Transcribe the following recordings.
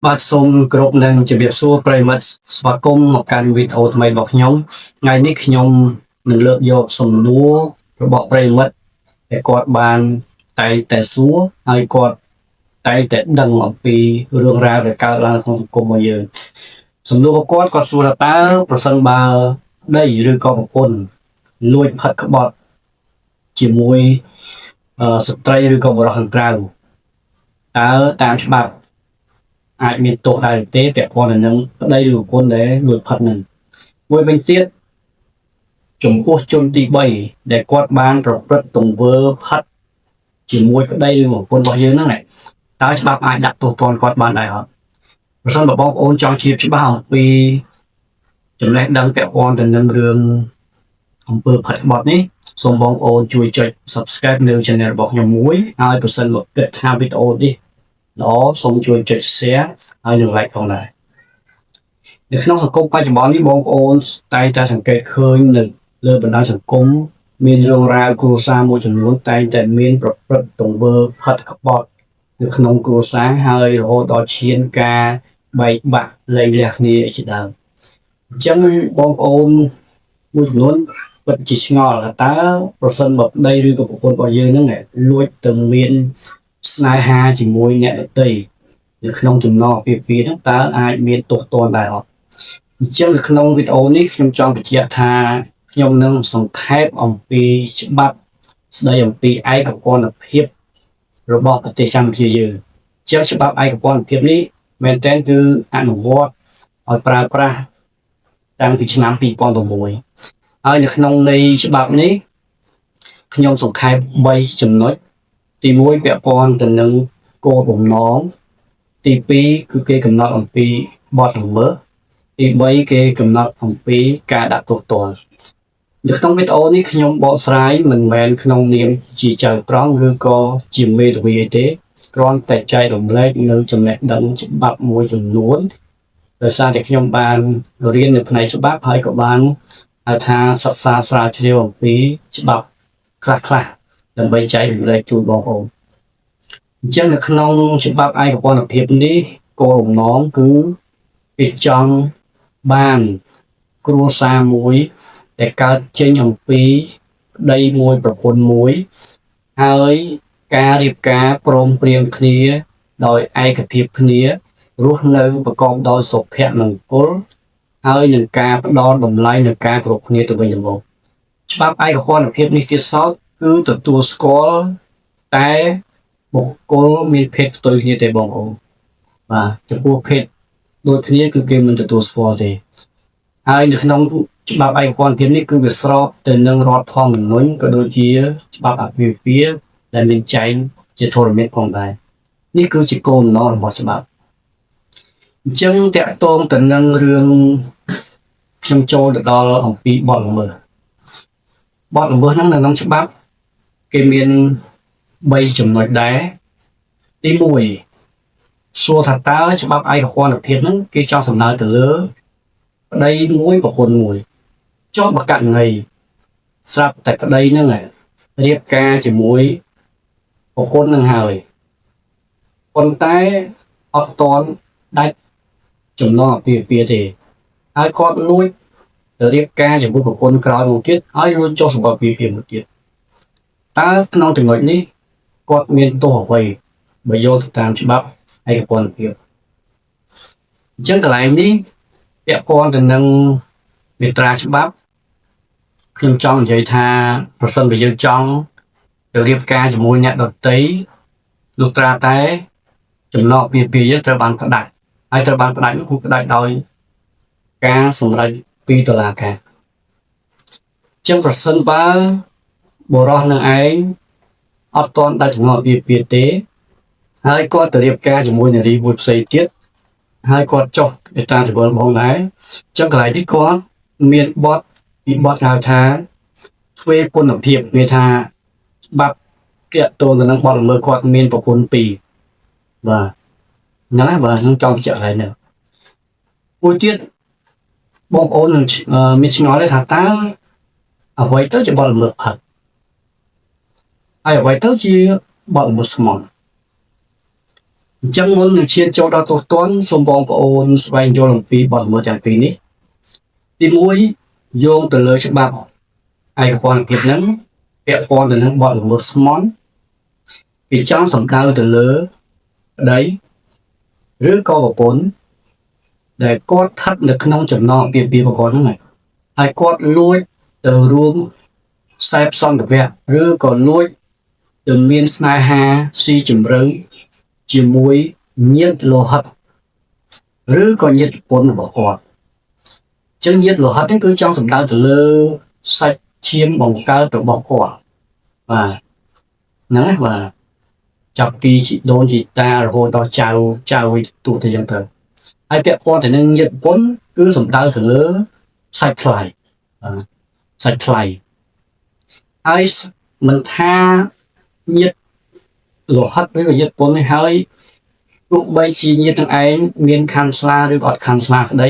បាទសូមគោរពនឹងជម្រាបសួរប្រិយមិត្តស្វាគមន៍មកកាន់វីដេអូថ្មីរបស់ខ្ញុំថ្ងៃនេះខ្ញុំនឹងលើកយកសំណួររបស់ប្រិយមិត្តដែលគាត់បានតែងតែសួរហើយគាត់តែងតែដឹងអំពីរឿងរ៉ាវដែលកើតឡើងក្នុងសង្គមរបស់យើងសំណួររបស់គាត់សួរថាតើប្រសិនបើដីឬក៏ប្រពន្ធលួចផិតក្បត់ជាមួយស្ត្រីឬក៏បុរសខាងក្រៅតើតាមច្បាប់អាចមានទោសដែរទេពាក់ព័ន្ធនឹងប្តីឬប្រពន្ធដែលលួចផិតនឹងមួយវិញទៀតចំពោះជនទី3ដែលគាត់បានប្រព្រឹត្តទង្វើផិតជាមួយប្តីឬប្រពន្ធរបស់យើងហ្នឹងតើច្បាប់អាចដាក់ទោសទណ្ឌគាត់បានដែរអត់ប្រសិនបើបងប្អូនចង់ជ្រាបច្បាស់អំពីចំណេះដឹងពាក់ព័ន្ធទៅនឹងរឿងអំពើផិតក្បត់នេះសូមបងប្អូនជួយចុច Subscribe នៅ Channel របស់ខ្ញុំមួយហើយប្រសិនបើគិតថាវីដេអូនេះល្អសូមជួយចុច Share ហើយនិង Like ផងដែរនៅក្នុងសង្គមបច្ចុប្បន្ននេះបងប្អូនតែងតែសង្កេតឃើញនៅលើបណ្ដាញសង្គមមានរឿងរ៉ាវគ្រួសារមួយចំនួនតែងតែមានប្រព្រឹត្តទង្វើផិតក្បត់នៅក្នុងគ្រួសារហើយរហូតដល់ឈានការបែកបាក់លែងលះគ្នាជាដើមអញ្ចឹងបងប្អូនមួយចំនួនពិតជាឆ្ងល់ថាតើប្រសិនបើប្តីឬក៏ប្រពន្ធរបស់យើងហ្នឹងលួចទៅមានស្នេហាជាមួយអ្នកដទៃនៅក្នុងចំណងអាពាហ៍ពិពាហ៍ហ្នឹងតើអាចមានទោសទណ្ឌដែរអត់អញ្ចឹងនៅក្នុងវីដេអូនេះខ្ញុំចង់បញ្ជាក់ថាខ្ញុំនឹងសង្ខេបអំពីច្បាប់ស្តីអំពីឯកពន្ធភាពរបស់ប្រទេសកម្ពុជាយើងអញ្ចឹងច្បាប់ឯកពន្ធភាពនេះមែនទែនគឺអនុវត្តឲ្យប្រើប្រាស់តាំងពីឆ្នាំ2006ហើយនៅក្នុងនៃច្បាប់នេះខ្ញុំសង្ខេប3ចំណុចទី1ពាក់ព័ន្ធទៅនឹងគោលបំណងទី2គឺគេកំណត់អំពីបទល្មើសទី3គេកំណត់អំពីការដាក់ទោសទណ្ឌនៅក្នុងវីដេអូនេះខ្ញុំបកស្រាយមិនមែនក្នុងនាមជាចៅក្រមឬក៏ជាមេធាវីទេគ្រាន់តែចែករំលែកនៅចំណេះដឹងច្បាប់មួយចំនួនដោយសារតែខ្ញុំបានរៀននៅផ្នែកច្បាប់ហើយក៏បានហៅថាសិក្សាស្រាវជ្រាវអំពីច្បាប់ខ្លះដើម្បីចែករំលែកជូនបងប្អូនអញ្ចឹងនៅក្នុងច្បាប់ឯកពន្ធភាពនេះគោលបំណងគឺគេចង់បានគ្រួសារមួយដែលកើតចេញអំពីប្តីមួយប្រពន្ធមួយហើយការរៀបការព្រមព្រៀងគ្នាដោយឯកភាពគ្នារស់នៅប្រកបដោយសុភមង្គលហើយនឹងការផ្ដល់តម្លៃនឹងការគោរពគ្នាទៅវិញទៅមកច្បាប់ឯកពន្ធភាពនេះទៀតសោតគឺទទួលស្គាល់តែបុគ្គលមានភេទផ្ទុយគ្នាទេបងប្អូនបាទចំពោះភេទដូចគ្នាគឺគេមិនទទួលស្គាល់ទេហើយនៅក្នុងច្បាប់ឯកពន្ធភាពនេះគឺវាស្របទៅនឹងរដ្ឋធម្មនុញ្ញក៏ដូចជាច្បាប់អាពាហ៍ពិពាហ៍ដែលមានចែងជាធរណីផងដែរនេះគឺជាគោលបំណងរបស់ច្បាប់អញ្ចឹងតកតងទៅនឹងរឿងខ្ញុំចូលទៅដល់អំពីបទល្មើសហ្នឹងនៅក្នុងច្បាប់គេមាន3ចំណុចដែរទី1សួរថាតើច្បាប់ឯកពន្ធភាពហ្នឹងគេចង់សំដៅទៅលើប្តីមួយប្រពន្ធមួយចុះបើករណីស្រាប់តែប្តីហ្នឹងរៀបការជាមួយប្រពន្ធនឹងហើយប៉ុន្តែអត់តន់ដាច់ចំណងអាពាហ៍ពិពាហ៍ទេហើយគាត់លួចទៅរៀបការជាមួយប្រពន្ធក្រោយមកទៀតហើយលួចចុះសម្បត្តិអាពាហ៍ពិពាហ៍មកទៀតតើក្នុងចំណុចនេះគាត់មានទោសអ្វីបើយកទៅតាមច្បាប់ឯកពន្ធភាពអញ្ចឹងកន្លែងនេះពាក់ព័ន្ធទៅនឹងមាត្រាច្បាប់ខ្ញុំចង់និយាយថាប្រសិនបើយើងចង់ទៅរៀបការជាមួយអ្នកដទៃលុះត្រាតែចំណងអាពាហ៍ពិពាហ៍យើងត្រូវបានផ្ដាច់ហើយត្រូវបានផ្ដាច់នោះគឺផ្ដាច់ដោយការសម្រេចពីតុលាការអញ្ចឹងប្រសិនបើបុរសនឹងឯងអត់ទាន់ដាច់ចំណងអាពាហ៍ពិពាហ៍ទេហើយគាត់ទៅរៀបការជាមួយនារីមួយផ្សេងទៀតហើយគាត់ចុះទៅតាមច្បងបងដែរអញ្ចឹងកន្លែងនេះគាត់មានបទពីបទហៅថាទ្វេគុណភាពវាថាច្បាប់ទាក់ទងទៅនឹងបទល្មើសគាត់មានប្រពន្ធ2បាទហ្នឹងហើយបាទខ្ញុំចង់បញ្ជាក់ហើយនេះមួយទៀតបងប្អូននឹងមានឆ្ងល់ទេថាតើអ្វីទៅជាបទល្មើសផិតហើយអ្វីទៅជាបទល្មើសស្មន់ អញ្ចឹងមុននឹងឈានចូលដល់ទោសទណ្ឌសូមបងប្អូនស្វែងយល់អំពីបទល្មើសទាំងពីរនេះទី1យោងទៅលើច្បាប់ឯកពលភាពនឹងពាក់ព័ន្ធទៅនឹងបទល្មើសស្មន់គេចង់សំដៅទៅលើប្តីឬក៏ប្រពន្ធដែលគាត់ស្ថិតនៅក្នុងចំណងពាក្យពីប្រកបហ្នឹងហើយគាត់លួចទៅរួមខ្សែសន្តិវៈឬក៏លួចទៅមានស្នេហាស៊ីជម្រៅជាមួយញាតិលោហិតឬក៏ញាតិប្រពន្ធរបស់គាត់ចឹងញាតិលោហិតហ្នឹងគឺចង់សំដៅទៅលើសាច់ឈាមបង្កើតរបស់គាត់បាទហ្នឹងហើយបាទចាប់ពីជីដូនជីតារហូតដល់ចៅទូទៅចឹងទៅហើយពាក់ព័ន្ធទៅនឹងញាតិប្រពន្ធគឺសំដៅទៅលើសាច់ថ្លៃសាច់ថ្លៃហើយមិនថាញាតិលោហិតឬក៏ញាតិប្រពន្ធនេះហើយទោះបីជាញាតិទាំងឯងមានខណ្ឌស្លាឬក៏អត់ខណ្ឌស្លាក្តី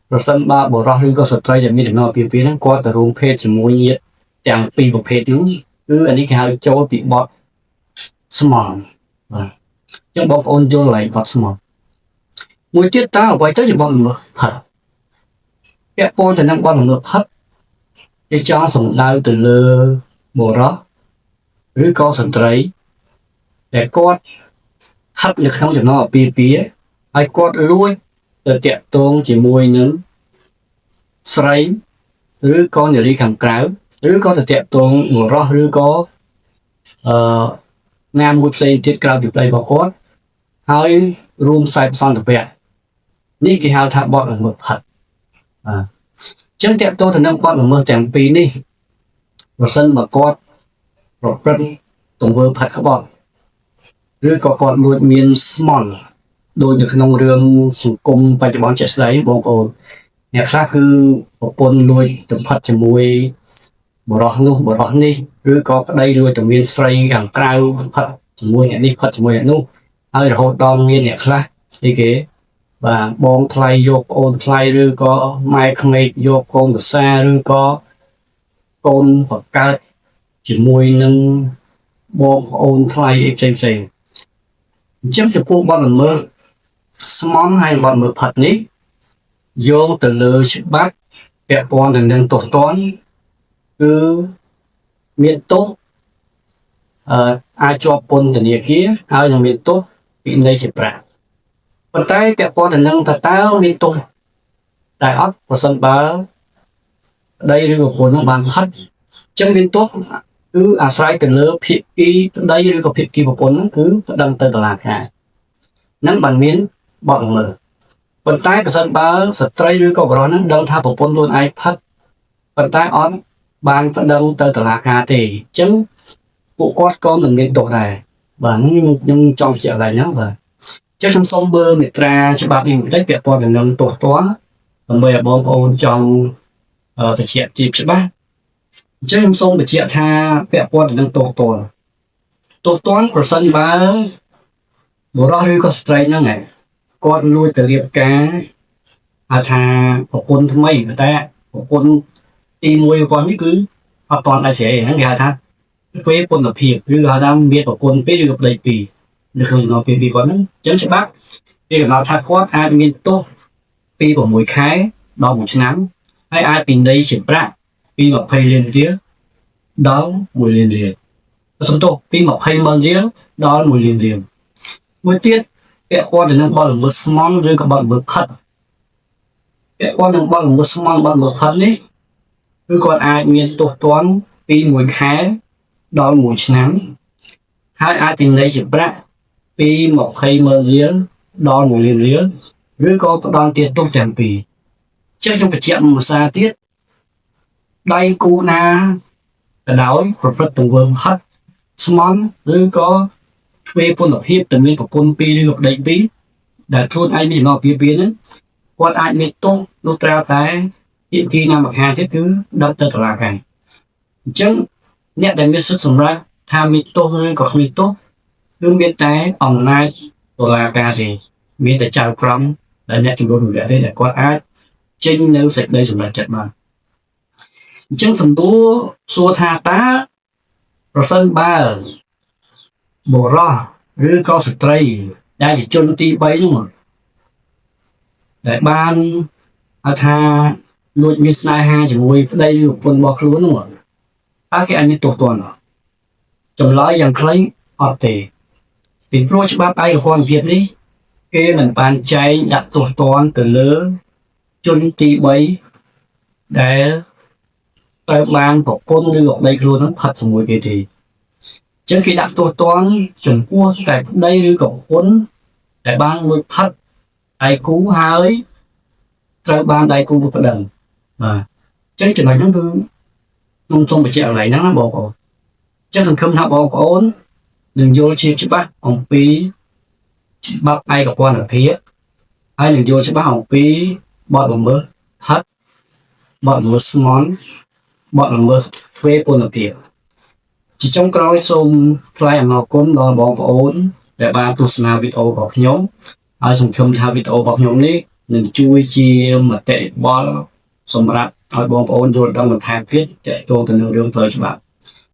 ប្រសិនបើបុរសឬក៏ស្ត្រីដែលមានចំណងអាពាហ៍ពិពាហ៍ហ្នឹងគាត់ទៅរួមភេទជាមួយញាតិទាំងពីរប្រភេទនេះគឺអានេះគេហៅចូលពីបទស្មន់បាទអញ្ចឹងបងប្អូនយល់ហើយបទស្មន់មួយទៀតតើអ្វីទៅជាបទល្មើសផិតពាក់ព័ន្ធទៅនឹងបទល្មើសផិតគេចង់សំដៅទៅលើបុរសឬក៏ស្ត្រីដែលគាត់ស្ថិតនៅក្នុងចំណងអាពាហ៍ពិពាហ៍ហើយគាត់លួចទៅតាក់ទងជាមួយនឹងស្រីឬក៏នារីខាងក្រៅឬក៏ទៅតាក់ទងបុរសឬក៏ណាមួយផ្សេងទៀតក្រៅពីប្តីរបស់គាត់ហើយរួមខ្សែសន្តិវៈនេះគេហៅថាបទល្មើសផិតបាទអញ្ចឹងតាក់ទងទៅនឹងបទល្មើសទាំងពីរនេះប្រសិនបើគាត់ប្រព្រឹត្តទង្វើផិតក្បត់ឬក៏គាត់លួចមានស្មន់ដូចនៅក្នុងរឿងសង្គមបច្ចុប្បន្នជាក់ស្ដែងបងប្អូនអ្នកខ្លះគឺប្រពន្ធលួចទៅផិតជាមួយបុរសនោះបុរសនេះឬក៏ប្តីលួចទៅមានស្រីខាងក្រៅផិតជាមួយអ្នកនេះផិតជាមួយអ្នកនោះហើយរហូតដល់មានអ្នកខ្លះអីគេបាទបងថ្លៃយកប្អូនថ្លៃឬក៏ម៉ែក្មេកយកកូនប្រសាឬក៏កូនបង្កើតជាមួយនឹងបងប្អូនថ្លៃអីផ្សេងអញ្ចឹងចំពោះបទល្មើសស្មន់ហើយបទល្មើសផិតនេះយោងទៅលើច្បាប់ពាក់ព័ន្ធទៅនឹងទោសទណ្ឌគឺមានទោសអាចជាប់ពន្ធនាគារហើយនឹងមានទោសពិន័យជាប្រាក់ប៉ុន្តែពាក់ព័ន្ធទៅនឹងតើមានទោសតែអត់ប្រសិនបើប្តីឬប្រពន្ធនឹងបានផិតអញ្ចឹងមានទោសគឺអាស្រ័យទៅលើភាគីប្តីឬក៏ភាគីប្រពន្ធហ្នឹងគឺប្តឹងទៅតុលាការហ្នឹងបានមានបទល្មើសប៉ុន្តែប្រសិនបើស្ត្រីឬក៏បុរសហ្នឹងដឹងថាប្រពន្ធខ្លួនឯងផិតប៉ុន្តែអត់បានប្តឹងទៅតុលាការទេអញ្ចឹងពួកគាត់ក៏មិនមានទោសដែរបាទខ្ញុំចង់បញ្ជាក់ឡើងហ្នឹងបាទអញ្ចឹងខ្ញុំសូមមើលមាត្រាច្បាប់នេះបន្តិចពាក់ព័ន្ធទៅនឹងទោសទណ្ឌដើម្បីឲ្យបងប្អូនចង់បញ្ជាក់ជាច្បាស់អញ្ចឹងខ្ញុំសូមបញ្ជាក់ថាពាក់ព័ន្ធទៅនឹងទោសទណ្ឌប្រសិនបើបុរសឬក៏ស្ត្រីហ្នឹងគាត់លួចទៅរៀបការហៅថាប្រពន្ធថ្មីតែប្រពន្ធទី1គាត់នេះគឺអត់តន់ដែរស្រីហ្នឹងគេហៅថាពេលពន្ធភាពឬហៅថាមានប្រពន្ធពីរឬក៏ប្តីពីរនៅក្នុងចំណងពេលពីរគាត់ហ្នឹងអញ្ចឹងច្បាប់គេកំណត់ថាគាត់អាចមានទោសពី6ខែដល់1ឆ្នាំហើយអាចពិន័យជាប្រាក់ពី20លានរៀលដល់1លានរៀលសំទោសពី20ម៉ឺនរៀលដល់1លានរៀលមួយទៀតពាក់ព័ន្ធទៅនឹងបទល្មើសស្មន់ឬក៏បទល្មើសផិតពាក់ព័ន្ធនឹងបទល្មើសស្មន់បទល្មើសផិតនេះគឺគាត់អាចមានទោសទណ្ឌពី1ខែដល់1ឆ្នាំហើយអាចពិន័យជាប្រាក់ពី20ម៉ឺនរៀលដល់1លានរៀលឬក៏ផ្ដន្ទាទោសទាំងពីរចឹងខ្ញុំបញ្ជាក់មួយភាសាទៀតដៃគូណាក៏ដោយប្រព្រឹត្តទង្វើផិតស្មន់ឬក៏ធ្វើពន្ធភាពទៅមានប្រពន្ធពីរឬក៏ប្តីពីរដែលខ្លួនឯងមានចំណងអាពាហ៍ពិពាហ៍ហ្នឹងគាត់អាចមានទោសលុះត្រាតែភាគីណាម្ខាងទៀតគឺដឹកទៅតុលាការអញ្ចឹងអ្នកដែលមានសិទ្ធិសម្រេចថាមានទោសឬក៏គ្មានទោសគឺមានតែអំណាចតុលាការទេមានតែចៅក្រមដែលអ្នកជំនុំជម្រះទេដែលគាត់អាចចេញនៅសេចក្តីសម្រេចចិត្តបានអញ្ចឹងសំដួរសួរថាតើប្រសិនបើបុរសឬក៏ស្ត្រី ដែលជាជនទី3នោះដែលបានហៅថាលួចមានស្នេហាជាមួយប្តីឬប្រពន្ធរបស់ខ្លួននោះតើគេអាចមានទោសទណ្ឌអត់ចម្លើយយ៉ាងខ្លីអត់ទេពីព្រោះច្បាប់ឯកភណ្ឌភាពនេះគេមិនបានចែងដាក់ទោសទណ្ឌទៅលើជនទី3ដែលត្រូវបានប្រពន្ធឬប្តីខ្លួននឹងផាត់ជាមួយគេទេចឹងគេដាក់ទោសទណ្ឌចំពោះតែប្តីឬក៏ប្រពន្ធដែលបានលួចផាត់ដៃគូហើយត្រូវបានដៃគូប្តឹងបាទចឹងចំណុចហ្នឹងគឺខ្ញុំសូមបញ្ជាក់កន្លែងហ្នឹងណាបងប្អូនចឹងសង្ឃឹមថាបងប្អូននឹងយល់ជាច្បាស់អំពីច្បាប់ឯកភណ្ឌភាពហើយនឹងយល់ច្បាស់អំពីបទល្មើសផាត់បទល្មើសស្មន់បទល្មើសទ្វេពន្ធភាពជាចុងក្រោយសូមថ្លែងអំណរគុណដល់បងប្អូនដែលបានទស្សនាវីដេអូរបស់ខ្ញុំហើយសង្ឃឹមថាវីដេអូរបស់ខ្ញុំនេះនឹងជួយជាមតិយោបល់សម្រាប់ឲ្យបងប្អូនយល់ដឹងបន្ថែមទៀតទាក់ទងទៅនឹងរឿងផ្លូវច្បាប់